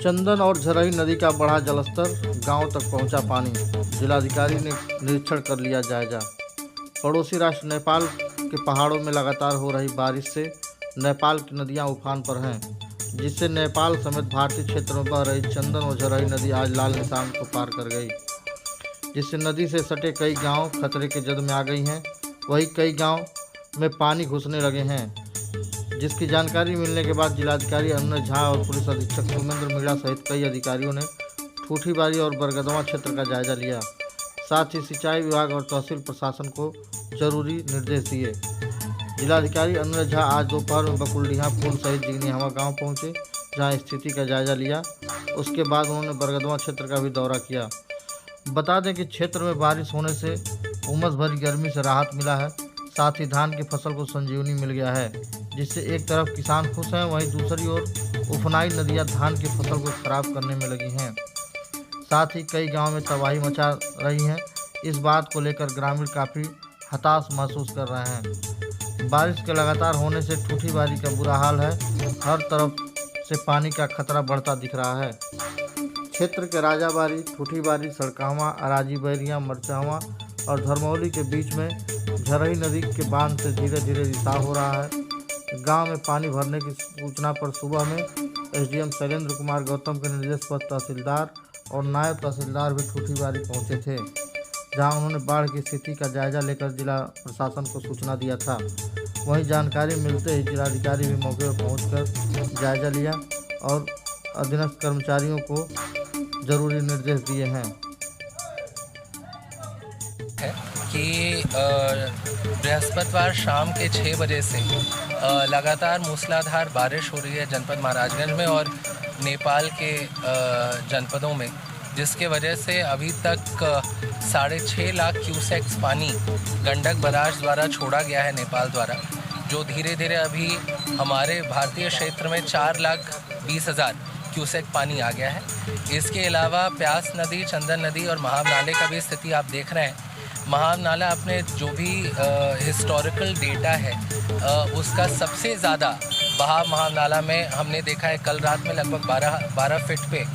चंदन और झरही नदी का बढ़ा जलस्तर, गांव तक पहुंचा पानी। जिलाधिकारी ने निरीक्षण कर लिया जायजा। पड़ोसी राष्ट्र नेपाल के पहाड़ों में लगातार हो रही बारिश से नेपाल की नदियां उफान पर हैं, जिससे नेपाल समेत भारतीय क्षेत्र में बह रही चंदन और झरही नदी आज लाल निशान को पार कर गई, जिससे नदी से सटे कई गांव खतरे के जद में आ गई हैं। वहीं कई गांव में पानी घुसने लगे हैं, जिसकी जानकारी मिलने के बाद जिलाधिकारी अनुज झा और पुलिस अधीक्षक सुमेंद्र मीणा सहित कई अधिकारियों ने ठूठीबारी और बरगदवा क्षेत्र का जायजा लिया। साथ ही सिंचाई विभाग और तहसील प्रशासन को जरूरी निर्देश दिए। जिलाधिकारी अनुज झा आज दोपहर में बकुलडीहा पुल सहित जिगनीहवा गांव पहुंचे, जहां स्थिति का जायजा लिया। उसके बाद उन्होंने बरगदवा क्षेत्र का भी दौरा किया। बता दें कि क्षेत्र में बारिश होने से उमस भरी गर्मी से राहत मिला है। साथ ही धान की फसल को संजीवनी मिल गया है, जिससे एक तरफ किसान खुश हैं, वहीं दूसरी ओर उफनाई नदियां धान की फसल को खराब करने में लगी हैं। साथ ही कई गांव में तबाही मचा रही है। इस बात को लेकर ग्रामीण काफ़ी हताश महसूस कर रहे हैं। बारिश के लगातार होने से ठूठीबारी का बुरा हाल है। हर तरफ से पानी का खतरा बढ़ता दिख रहा है। क्षेत्र के राजाबारी, ठूठीबारी, सड़कावा, अराजी बैरिया, मरचावा और धर्मौली के बीच में झरही नदी के बांध से धीरे धीरे रिसाव हो रहा है। गांव में पानी भरने की सूचना पर सुबह में एसडीएम शैलेंद्र कुमार गौतम के निर्देश पर तहसीलदार और नायब तहसीलदार भी ठूठीबारी पहुंचे थे, जहां उन्होंने बाढ़ की स्थिति का जायजा लेकर जिला प्रशासन को सूचना दिया था। वहीं जानकारी मिलते ही जिलाधिकारी भी मौके पर पहुंचकर जायजा लिया और अधीनस्थ कर्मचारियों को जरूरी निर्देश दिए हैं कि बृहस्पतिवार शाम के 6 बजे से लगातार मूसलाधार बारिश हो रही है जनपद महाराजगंज में और नेपाल के जनपदों में, जिसके वजह से अभी तक 6.5 लाख क्यूसेक्स पानी गंडक बराज द्वारा छोड़ा गया है नेपाल द्वारा, जो धीरे धीरे अभी हमारे भारतीय क्षेत्र में 4,20,000 क्यूसेक पानी आ गया है। इसके अलावा प्यास नदी, चंदन नदी और महाव नाले का भी स्थिति आप देख रहे हैं। महाव नाला अपने जो भी हिस्टोरिकल डेटा है उसका सबसे ज़्यादा बहाव महाव नाला में हमने देखा है। कल रात में लगभग 12 फीट पे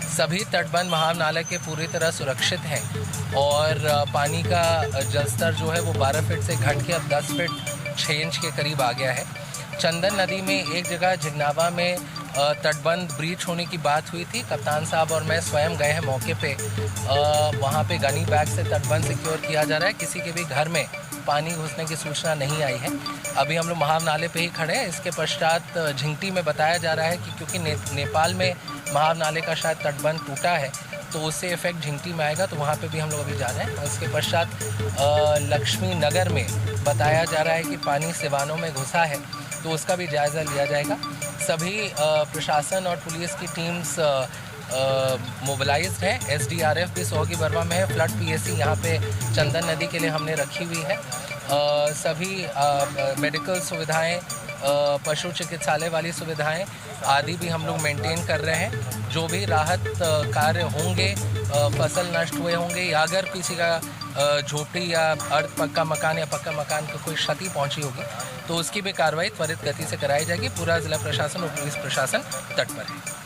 सभी तटबंध महाव नाले के पूरी तरह सुरक्षित हैं और पानी का जलस्तर जो है वो 12 फीट से घट के अब 10 फीट 6 इंच के करीब आ गया है। चंदन नदी में एक जगह जिगनावा में तटबंध ब्रीच होने की बात हुई थी। कप्तान साहब और मैं स्वयं गए हैं मौके पे। वहाँ पे गनी बैग से तटबंध सिक्योर किया जा रहा है। किसी के भी घर में पानी घुसने की सूचना नहीं आई है। अभी हम लोग महाव नाले पे ही खड़े हैं। इसके पश्चात झिंगटी में बताया जा रहा है कि क्योंकि नेपाल में महाव नाले का शायद तटबंध टूटा है, तो उससे इफेक्ट झिंगटी में आएगा, तो वहाँ पे भी हम लोग अभी जा रहे हैं। उसके पश्चात लक्ष्मी नगर में बताया जा रहा है कि पानी सिवानों में घुसा है, तो उसका भी जायज़ा लिया जाएगा। सभी प्रशासन और पुलिस की टीम्स मोबिलाइज्ड है। एसडीआरएफ भी सोहगी बरवा में है। फ्लड पीएसी यहाँ पे चंदन नदी के लिए हमने रखी हुई है। सभी मेडिकल सुविधाएं, पशु चिकित्सालय वाली सुविधाएं आदि भी हम लोग मेंटेन कर रहे हैं। जो भी राहत कार्य होंगे, फसल नष्ट हुए होंगे या अगर किसी का झोपड़ी या अर्ध पक्का मकान या पक्का मकान को कोई क्षति पहुंची होगी, तो उसकी भी कार्रवाई त्वरित गति से कराई जाएगी। पूरा जिला प्रशासन और पुलिस प्रशासन तट पर है।